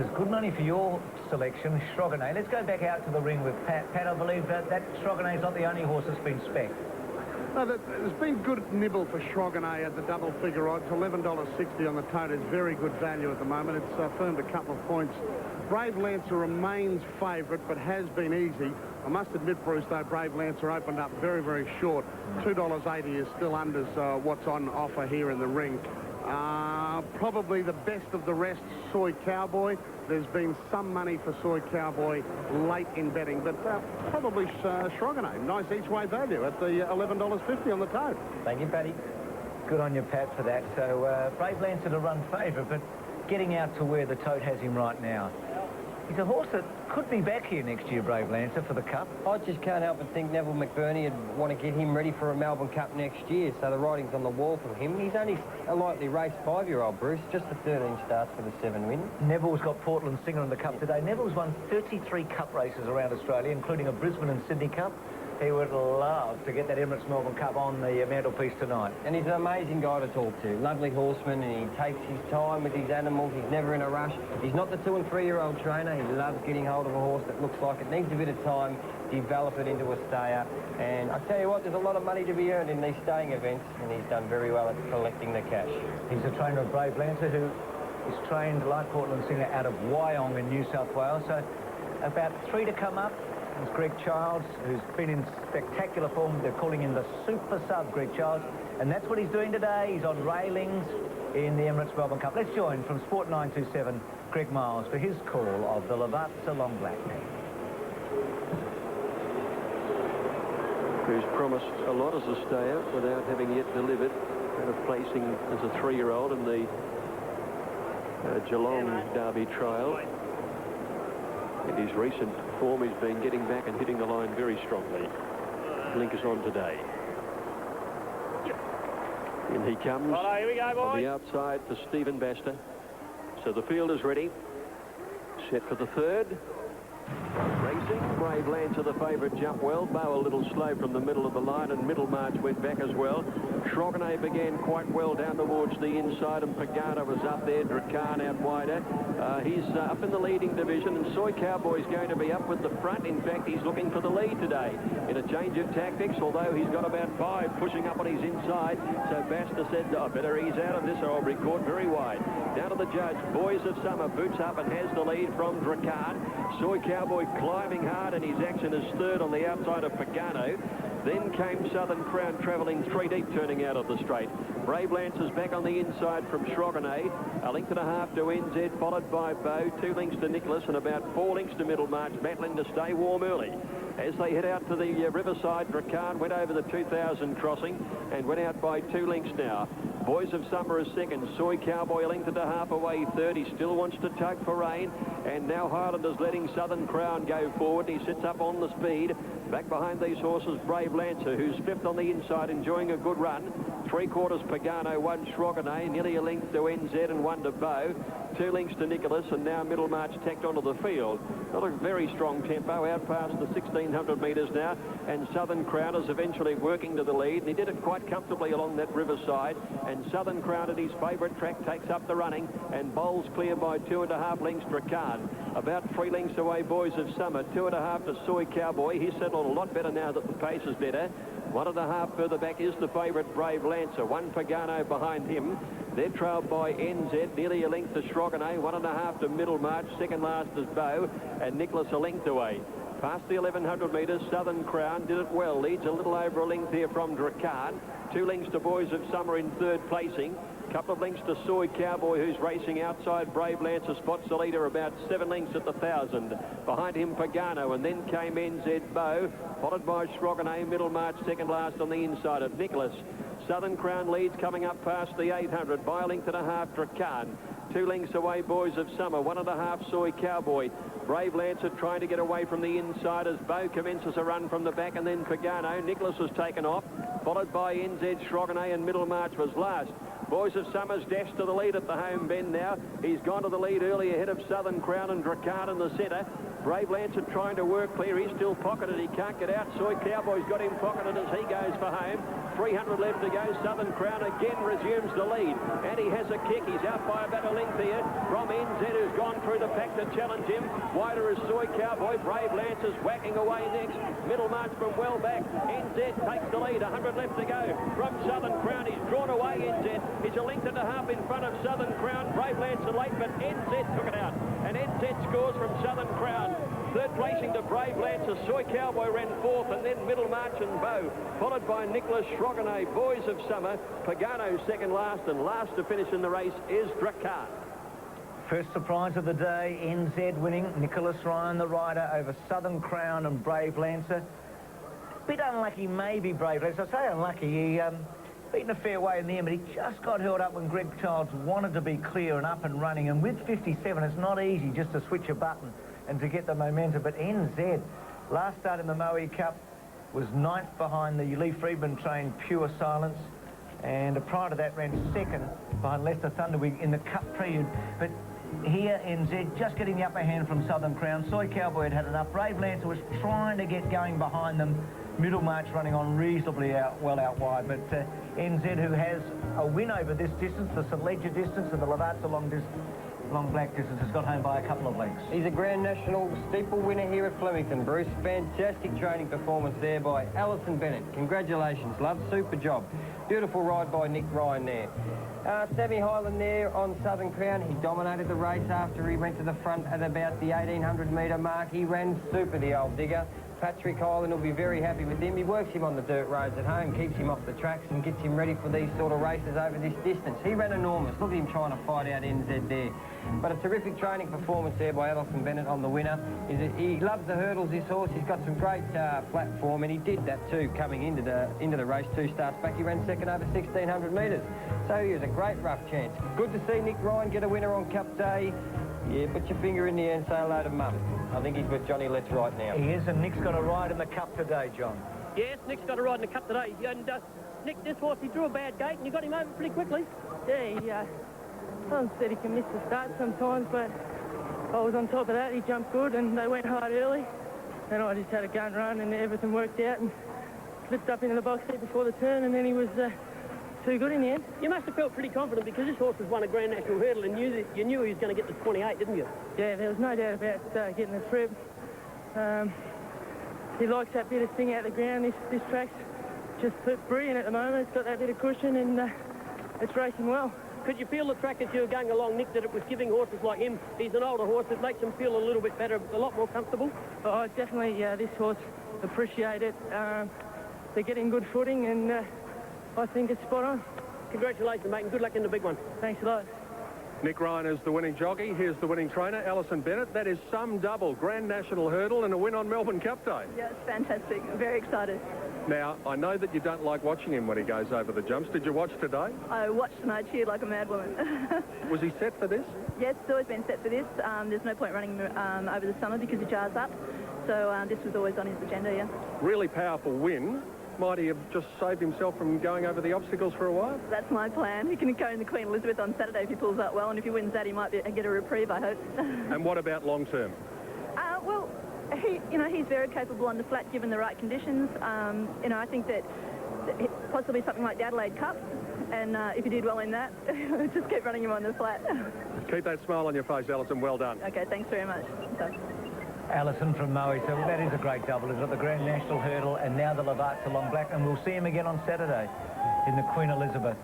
It's good money for your selection, Stroganay. Let's go back out to the ring with Pat. Pat, I believe that Stroganay's not the only horse that's been spec'd. No, there's been good nibble for Stroganay at the double figure odds. $11.60 on the tote is very good value at the moment. It's firmed a couple of points. Brave Lancer remains favourite, but has been easy. I must admit, Bruce, though, Brave Lancer opened up very, very short. $2.80 is still under what's on offer here in the ring. Probably the best of the rest, Soy Cowboy. There's been some money for Soy Cowboy late in betting, but probably Stroganay. Nice each-way value at the $11.50 on the tote. Thank you, Paddy. Good on you, Pat, for that. So, Brave Lancer to run favourite, but getting out to where the tote has him right now. He's a horse that could be back here next year, Brave Lancer, for the Cup. I just can't help but think Neville McBurney would want to get him ready for a Melbourne Cup next year, so the writing's on the wall for him. He's only a lightly raced 5-year-old, Bruce, just the 13 starts for the 7 wins. Neville's got Portland Singer in the Cup today. Neville's won 33 Cup races around Australia, including a Brisbane and Sydney Cup. He would love to get that Emirates Melbourne Cup on the mantelpiece tonight. And he's an amazing guy to talk to. Lovely horseman, and he takes his time with his animals. He's never in a rush. He's not the 2- and 3-year-old trainer. He loves getting hold of a horse that looks like it needs a bit of time to develop it into a stayer. And I tell you what, there's a lot of money to be earned in these staying events, and he's done very well at collecting the cash. He's a trainer of Brave Lancer, who is trained like Portland Singer out of Wyong in New South Wales. So about 3 to come up. It's Greg Childs, who's been in spectacular form. They're calling him the super sub, Greg Childs. And that's what he's doing today. He's on railings in the Emirates Melbourne Cup. Let's join from Sport 927, Greg Miles, for his call of the Lavazza Long Black. Who's promised a lot as a stayer without having yet delivered, and a placing as a 3-year-old in the Geelong Derby trial. In his recent form, he's been getting back and hitting the line very strongly. Blinkers on today. In he comes. Well, here we go, boys. On the outside for Stephen Baster. So the field is ready. Set for the third. Racing. Brave Lancer, the favourite, jumped well. Bow a little slow from the middle of the line, and Middlemarch went back as well. Stroganay began quite well down towards the inside, and Pagano was up there. Drakan out wider. He's up in the leading division, and Soy Cowboy's going to be up with the front. In fact, he's looking for the lead today in a change of tactics, although he's got about 5 pushing up on his inside. So Baster said, I better ease out of this or I'll be caught very wide. Down to the judge. Boys of Summer boots up and has the lead from Drakan. Soy Cowboy climbing hard, and his action is third on the outside of Pagano. Then came Southern Crown travelling 3 deep, turning out of the straight. Brave Lancer's back on the inside from Stroganay. 1.5 lengths to Enzed, followed by Bow. 2 lengths to Nicholas, and about 4 lengths to Middlemarch, battling to stay warm early. As they head out to the Riverside, Drakan went over the 2,000 crossing and went out by 2 lengths now. Boys of Summer is second. Soy Cowboy 1.5 lengths away third. He still wants to tug for rain. And now Highlander's letting Southern Crown go forward. He sits up on the speed. Back behind these horses, Brave Lancer, who's 5th on the inside, enjoying a good run. 3/4 Pagano, 1 Stroganay, nearly 1 length to Enzed and 1 to Bow. 2 lengths to Nicholas, and now Middlemarch tacked onto the field. Not a very strong tempo, out past the 1,600 metres now, and Southern Crown is eventually working to the lead, and he did it quite comfortably along that Riverside, and Southern Crown at his favourite track takes up the running and bowls clear by 2.5 lengths Drakan. About 3 lengths away, Boys of Summer, 2.5 to Soy Cowboy. He's settled a lot better now that the pace is better. 1.5 further back is the favourite Brave Lancer. 1 Pagano behind him. They're trailed by NZ, nearly 1 length to Stroganay, 1.5 to Middlemarch, second last is Bow, and Nicholas 1 length away. Past the 1,100 metres, Southern Crown did it well, leads a little over 1 length here from Drakan. 2 lengths to Boys of Summer in third placing. Couple of lengths to Soy Cowboy, who's racing outside. Brave Lancer spots the leader about 7 lengths at the 1,000. Behind him, Pagano, and then came NZ Bow, followed by Stroganay. Middlemarch second last on the inside of Nicholas. Southern Crown leads coming up past the 800 by 1.5 lengths Drakan. 2 lengths away, Boys of Summer. 1.5 Soy Cowboy. Brave Lancer trying to get away from the inside as Bow commences a run from the back, and then Pagano. Nicholas was taken off, followed by NZ, Stroganay, and Middlemarch was last. Boys of Summers dash to the lead at the home bend now. He's gone to the lead early ahead of Southern Crown and Drakkar in the centre. Brave Lancer trying to work clear. He's still pocketed. He can't get out. Soy Cowboy's got him pocketed as he goes for home. 300 left to go. Southern Crown again resumes the lead. And he has a kick. He's out by about a length here from Enzed, who's gone through the pack to challenge him. Wider is Soy Cowboy. Brave Lancer's whacking away next. Middle march from well back. Enzed takes the lead. 100 left to go from Southern Crown. He's drawn away, Enzed. He's a length and a half in front of Southern Crown. Brave Lancer late, but Enzed took it out. And Enzed scores from Southern Crown. Third placing to Brave Lancer. Soy Cowboy ran fourth, and then Middlemarch and Bow, followed by Nicholas Schroganay. Boys of Summer. Pagano second last, and last to finish in the race is Drakkar. First surprise of the day, Enzed winning. Nicholas Ryan, the rider, over Southern Crown and Brave Lancer. Bit unlucky, maybe Brave Lancer. I say unlucky. He beaten a fair way in the end, but he just got held up when Greg Childs wanted to be clear and up and running. And with 57, it's not easy just to switch a button and to get the momentum. But Enzed, last start in the Moe Cup, was ninth behind the Lee Friedman train Pure Silence, and prior to that ran second behind Lester Thunderwig in the Cup prelude. But here Enzed just getting the upper hand from Southern Crown. Soy Cowboy had enough. Brave Lancer was trying to get going behind them. Middlemarch running on reasonably well out wide, but Enzed, who has a win over this distance, the St Leger distance and the Lavazza long black distance, has got home by a couple of lengths. He's a Grand National steeple winner here at Flemington, Bruce. Fantastic training performance there by Alison Bennett. Congratulations, love. Super job. Beautiful ride by Nick Ryan there. Sammy Highland there on Southern Crown. He dominated the race after he went to the front at about the 1800 metre mark. He ran super, the old digger. Patrick Highland will be very happy with him. He works him on the dirt roads at home, keeps him off the tracks and gets him ready for these sort of races over this distance. He ran enormous. Look at him trying to fight out Enzed there. But a terrific training performance there by Alison Bennett on the winner. He loves the hurdles, this horse. He's got some great platform, and he did that too coming into the race 2 starts back. He ran second over 1,600 metres. So he was a great rough chance. Good to see Nick Ryan get a winner on Cup Day. Yeah, put your finger in the air and say hello to Mum. I think he's with Johnny Letts right now. He is, and Nick's got a ride in the Cup today, John. Yes, Nick's got a ride in the Cup today. And Nick, this horse, he drew a bad gate and you got him over pretty quickly. Yeah, Tom said he can miss the start sometimes, but I was on top of that. He jumped good and they went hard early. And I just had a gun run and everything worked out and slipped up into the box seat before the turn, and then he was too good in the end. You must have felt pretty confident because this horse has won a Grand National hurdle and you knew he was going to get to 28, didn't you? Yeah, there was no doubt about getting the trip. He likes that bit of sting out the ground. This track's just brilliant at the moment. It's got that bit of cushion and it's racing well. Could you feel the track as you were going along, Nick, that it was giving horses like him, he's an older horse, it makes him feel a little bit better, a lot more comfortable? Oh, definitely, this horse appreciate it. They're getting good footing and I think it's spot on. Congratulations, mate, and good luck in the big one. Thanks a lot. Nick Ryan is the winning jockey. Here's the winning trainer, Alison Bennett. That is some double. Grand National hurdle and a win on Melbourne Cup Day. Yeah, it's fantastic. I'm very excited. Now, I know that you don't like watching him when he goes over the jumps. Did you watch today? I watched and I cheered like a mad woman. Was he set for this? Yes, it's always been set for this. There's no point running over the summer because he jars up. So this was always on his agenda, yeah. Really powerful win. Might he have just saved himself from going over the obstacles for a while? That's my plan. He can go in the Queen Elizabeth on Saturday if he pulls out well, and if he wins that, he might get a reprieve, I hope. And what about long term? Well, he's very capable on the flat given the right conditions. I think that possibly something like the Adelaide Cup, and if he did well in that, just keep running him on the flat. Keep that smile on your face, Alison. Well done. Okay, thanks very much. So. Alison from Moe, so that is a great double. He's got the Grand National hurdle and now the Lavazza long black, and we'll see him again on Saturday in the Queen Elizabeth.